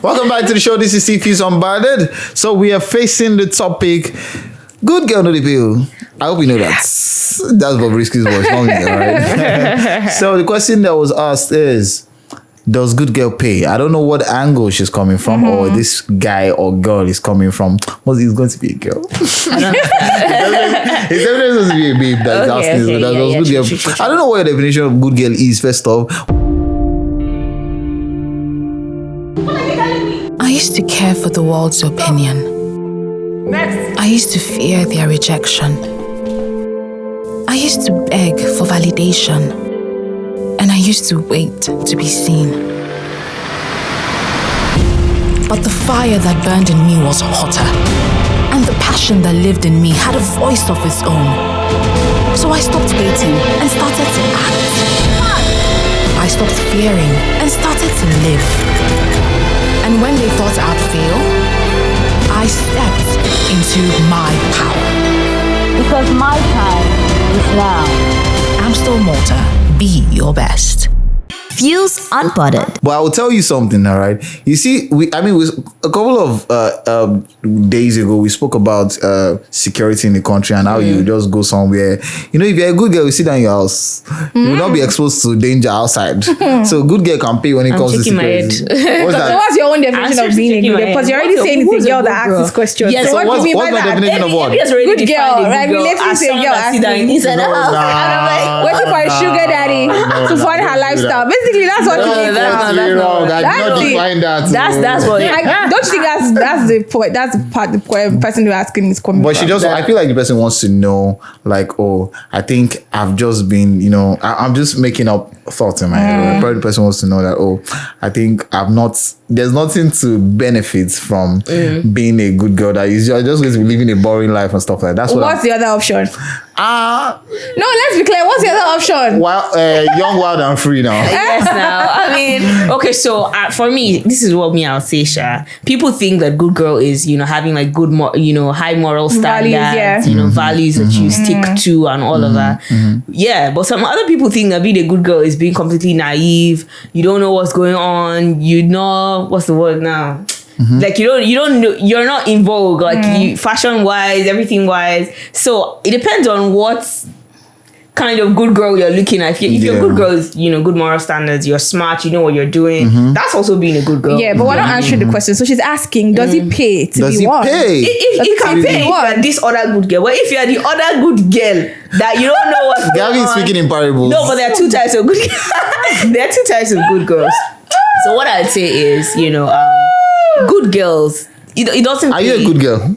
Welcome back to the show. This is CP's Unbothered. So we are facing the topic, Good Girl No Dey Pay. I hope you know that. That's Bobrisky's voice, not me, right? So the question that was asked is, does good girl pay? I don't know what angle she's coming from, or this guy or girl is coming from. Well, he's going to be a girl. It's definitely supposed to be a babe that's asking. Good girl. I don't know what your definition of good girl is, first off. I used to care for the world's opinion. I used to fear their rejection. I used to beg for validation. And I used to wait to be seen. But the fire that burned in me was hotter. And the passion that lived in me had a voice of its own. So I stopped waiting and started to act. I stopped fearing and started to live. And when they thought I'd fail, I stepped into my power. Because my time is now. I'm still Malta. Be your best. Fuse Unbothered. But I will tell you something, all right? You see, a couple of days ago, we spoke about security in the country and how you just go somewhere. You know, if you're a good girl, you sit down in your house. You will not be exposed to danger outside. So good girl can pay when it comes to security. What's that? So what's your own definition of being a good girl? Because you're already saying it's a girl that asks this question. Yes, so what's my definition of what? Good girl, right? We let you say girl asking. Inside the house. And I'm like, waiting for a sugar daddy to fund her lifestyle. Basically, that's what you mean. That's wrong. I did not define that. That's what. Don't you think that's the point? That's the part. The person who asking is coming. But she just, I feel like the person wants to know, like, oh, I think I've just been, you know, I'm just making up thoughts in my head. Probably the person wants to know that, oh, I think there's nothing to benefit from being a good girl. That you're just going to be living a boring life and stuff like that. What's the other option? No, let's be clear. What's the other option? Young, wild, and free now. Yes, now. I mean, okay, so for me, this is what I'll say, Sha. People think that good girl is, you know, having like good, high moral standards, values that you stick to and all of that. Yeah, but some other people think that being a good girl is being completely naive. You don't know what's going on. You know, what's the word now? Like you don't know, you're not in vogue, like you, fashion wise, everything wise. So it depends on what kind of good girl you're looking at. If you're a good girl, you know, good moral standards, you're smart, you know what you're doing. That's also being a good girl. Yeah, but we're not answering the question. So she's asking, does it pay to be one? It can pay if you're this other good girl. Well, if you're the other good girl that you don't know what's going on. Gabby is speaking in parables. No, but there are two types of good there are two types of good girls. So what I'd say is, you know, good girls, it doesn't Are you a good girl?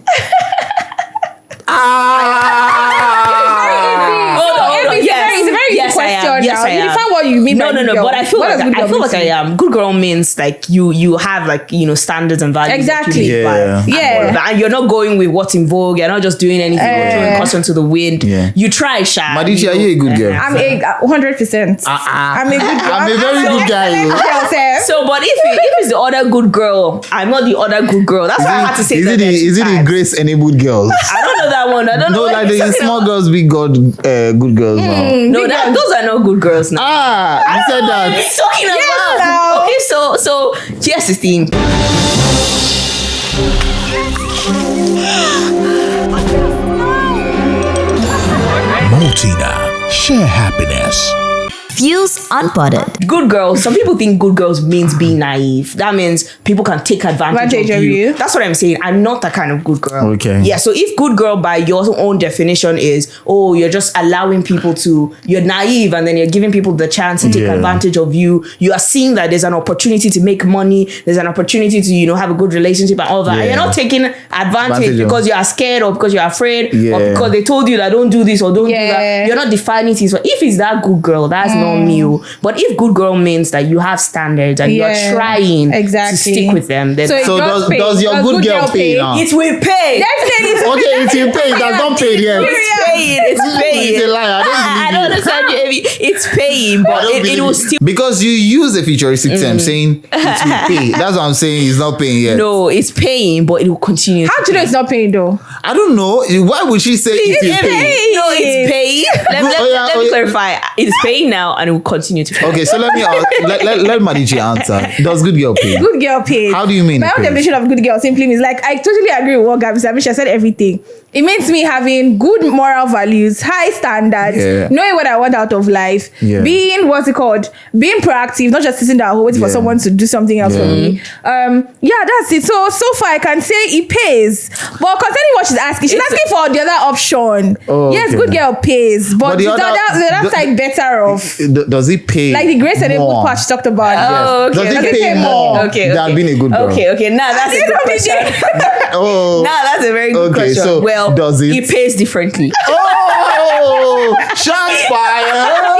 Yes, I am. Yes, I am. You find what you mean. No, but I feel like I am. Good girl means like you have like, you know, standards and values. Exactly. And you're not going with what's in vogue. You're not just doing anything or throwing caution to the wind. You try, Sha. Madichi, are you a good girl? I'm 100%. I'm a good girl. I'm a very good guy. So, but if it's the other good girl, I'm not the other good girl. That's why I had to say that. Is it the grace enabled girls? I don't know that one. I don't know. No, like the small girls, big good girls now. No, those are not good girls now. You said that. What are you talking about? Okay, so here's the thing. Maltina, share happiness. Fuse Unbothered. Good girls. Some people think good girls means being naive. That means people can take advantage of you. That's what I'm saying. I'm not that kind of good girl. Okay. Yeah. So if good girl by your own definition is, oh, you're just allowing people you're naive and then you're giving people the chance to take advantage of you. You are seeing that there's an opportunity to make money. There's an opportunity to, you know, have a good relationship and all that. And you're not taking advantage because you are scared or because you're afraid or because they told you that don't do this or don't do that. You're not defining things. But if it's that good girl, that's not me. But if good girl means that you have standards and you're trying to stick with them, then so does your good girl pay now? It will pay. Definitely. Okay, it will pay. It does not pay yet. It's paying. He's a liar. I don't understand you, Abby. It's paying, but it will still. Because you use a futuristic term saying it will pay. That's what I'm saying. It's not paying yet. No, it's paying, but it will continue. How do you know it's not paying though? I don't know. Why would she say it is paying? No, it's paying. Let me clarify. It's paying now and it will continue to pay. Okay, so let me ask, let Madichi answer. Does good girl pay? Good girl pays. How do you mean My it own pays? definition of good girl simply means like I totally agree with what Gabi said. I said everything. It means me having good moral values, high standards, knowing what I want out of life, being being proactive, not just sitting down waiting for someone to do something else for me. That's it. So far I can say it pays. But concerning what she's asking for the other option. Oh, yes, okay. good girl pays, but the the other side better off. Does it pay? Like the grace and the good part she talked about. Oh, okay. Does it pay more than being a good girl? Okay. Now that's a good question. Oh. Now that's a very good question. So well, does it? It pays differently. Oh, shots fired.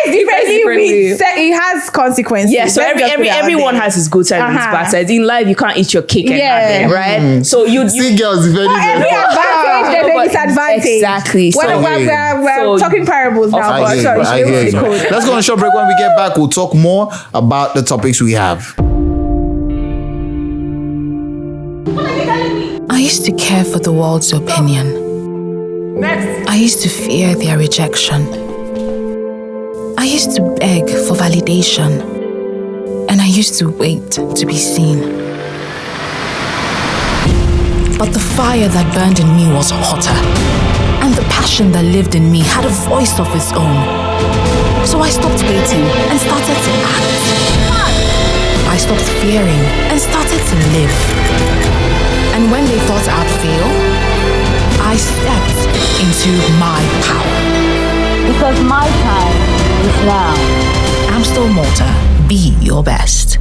It pays differently. It has consequences. Yeah, so Let's just put it out everyone there. has his good side and his bad sides. In life, you can't eat your cake and have it, right? So you See, girls, very every advantage, there's a but- disadvantage. Exactly. We're So- talking parables now. I But hear sorry, you, I she hear was you. cold. Let's go on a short break. When we get back, we'll talk more about the topics we have. I used to care for the world's opinion. I used to fear their rejection. I used to beg for validation. And I used to wait to be seen. But the fire that burned in me was hotter. And the passion that lived in me had a voice of its own. So I stopped waiting and started to act. I stopped fearing and started to live. And when they thought I'd fail, I stepped into my power. Because my time is now. Amstel Malta, be your best.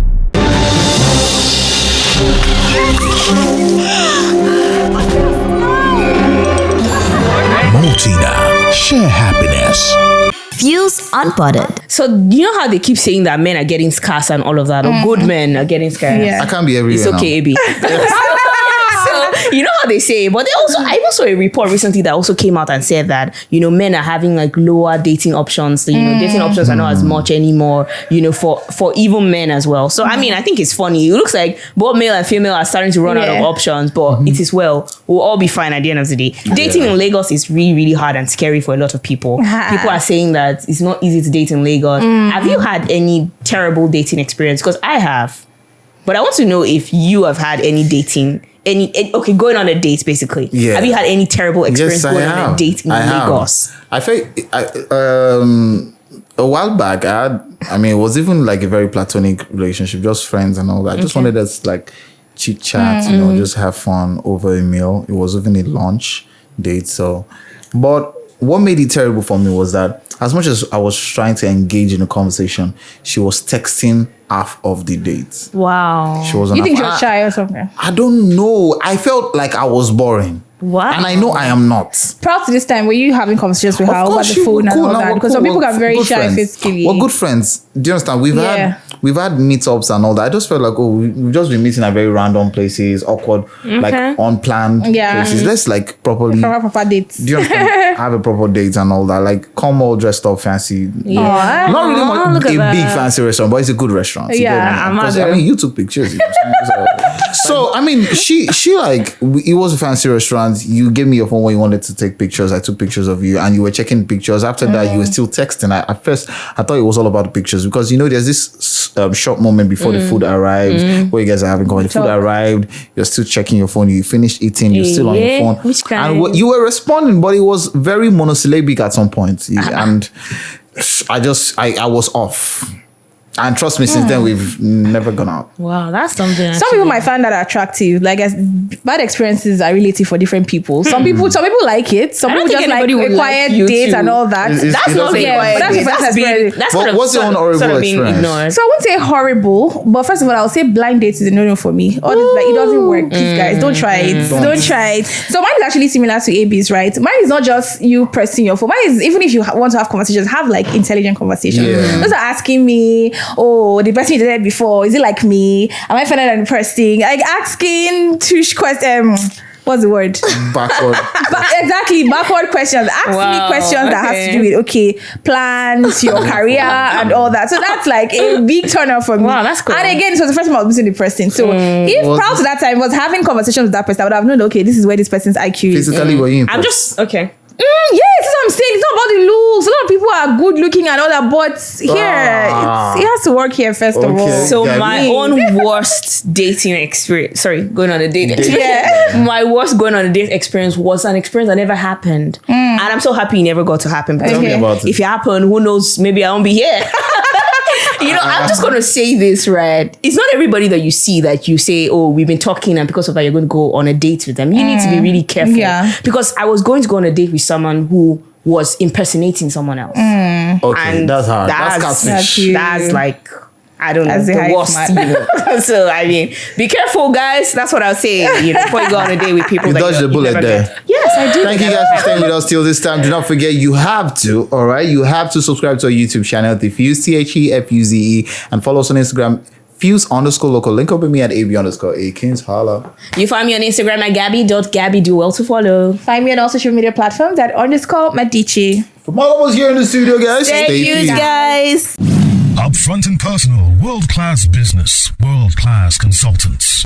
Maltina, share happiness. Views unpotted. So you know how they keep saying that men are getting scarce and all of that, or good men are getting scarce. Yeah. I can't be everywhere It's okay, AB. So you know how they say, but I even saw a report recently that also came out and said that, men are having like lower dating options. Dating options are not as much anymore, for even men as well. So I mean, I think it's funny. It looks like both male and female are starting to run out of options, but it is well. We'll all be fine at the end of the day. Dating in Lagos is really, really hard and scary for a lot of people. People are saying that it's not easy to date in Lagos. Have you had any terrible dating experience? Because I have. But I want to know if you have had any dating, going on a date basically. Yeah. Have you had any terrible experience going on a date in Lagos? I think a while back, it was even like a very platonic relationship, just friends and all that. I just wanted us like chit chat, just have fun over a meal. It was even a lunch date. So, but what made it terrible for me was that as much as I was trying to engage in a conversation, she was texting half of the date. Wow. She was on You think her- you're shy or something? I don't know. I felt like I was boring. Wow. And I know I am not. Proud to this time, were you having conversations with her over the she- phone we're and cool all now, that? we're Because cool, some people we're are very good shy friends. physically. We're good friends. Do you understand? Yeah. We've had meetups and all that. I just felt like, we've just been meeting at very random places, awkward, like unplanned places. Let's like properly. Proper dates. Do you understand? Have a proper date and all that. Like come all dressed up, fancy. Yeah. Not really much, look at a that. big fancy restaurant, but it's a good restaurant. You Yeah, get me? I'm 'Cause, not I mean, you took pictures. You know what I'm saying? So I mean, she like it was a fancy restaurant. You gave me your phone when you wanted to take pictures. I took pictures of you, and you were checking pictures. After that, you were still texting. At first, I thought it was all about the pictures because there's this short moment before the food arrives where you guys are having conversation. The food arrived. You're still checking your phone. You finished eating. You're still on your phone. Which kind? And you were responding, but it was very monosyllabic at some point. And I was off. And trust me, since then we've never gone out. Wow, that's something. Some people might find that attractive. Like bad experiences are relative for different people. Some people like it. Some I don't people think just like anybody would a like quiet you date too. and all that. It's- That's it not doesn't- a quiet that's date. a That's being. experience. That's But sort of what's your own horrible sort of being experience? ignored. So I wouldn't say horrible, but first of all, I'll say blind dates is a no-no for me. All this, like, it doesn't work, please, guys. Don't try it. Don't try it. So mine is actually similar to AB's, right? Mine is not just you pressing your phone. Mine is even if you want to have conversations, have like intelligent conversations. Yeah. Those are asking me, the person you dated before, is it like me? Am I finding that interesting? Like asking tush questions. what's the word? Backward. Exactly, backward questions. Ask me questions that has to do with plans, your career, and all that. So that's like a big turn off for me. Wow, that's cool. And again, it was the first time I was meeting the person. So if proud to that time was having conversations with that person, I would have known, okay, this is where this person's IQ is. Physically, were you I'm impressed? just okay. Yes, that's what I'm saying. It's not about the looks. A lot of people are good looking and all that, but here, it has to work here first of all. So Yeah, my own worst dating experience. Sorry, going on a date. Yeah. My worst going on a date experience was an experience that never happened, and I'm so happy it never got to happen. Because Tell me about it. if it happened, who knows? Maybe I won't be here. I'm just gonna say this, right? It's not everybody that you see that you say, oh, we've been talking, and because of that, you're going to go on a date with them. You need to be really careful. Yeah. Because I was going to go on a date with someone who was impersonating someone else. Okay, And that's hard. That's catfish. That's like, I don't know, That's the the hype worst. man. You know? So I mean, be careful, guys. That's what I'll say. Before you go on a date with people. You that dodged the bullet never there. met. Yes, I did. Thank you guys for staying with us till this time. Do not forget, you have to, all right? You have to subscribe to our YouTube channel, The Fuse, TheFuze, and follow us on Instagram, Fuse_local. Link up with me at AB_Akins. Holla. You find me on Instagram at Gabby.Gabby. Do well to follow. Find me on all social media platforms at _Medici. From all of us here in the studio, guys, Stay fused, fused. guys. Upfront and personal, world-class business, world-class consultants.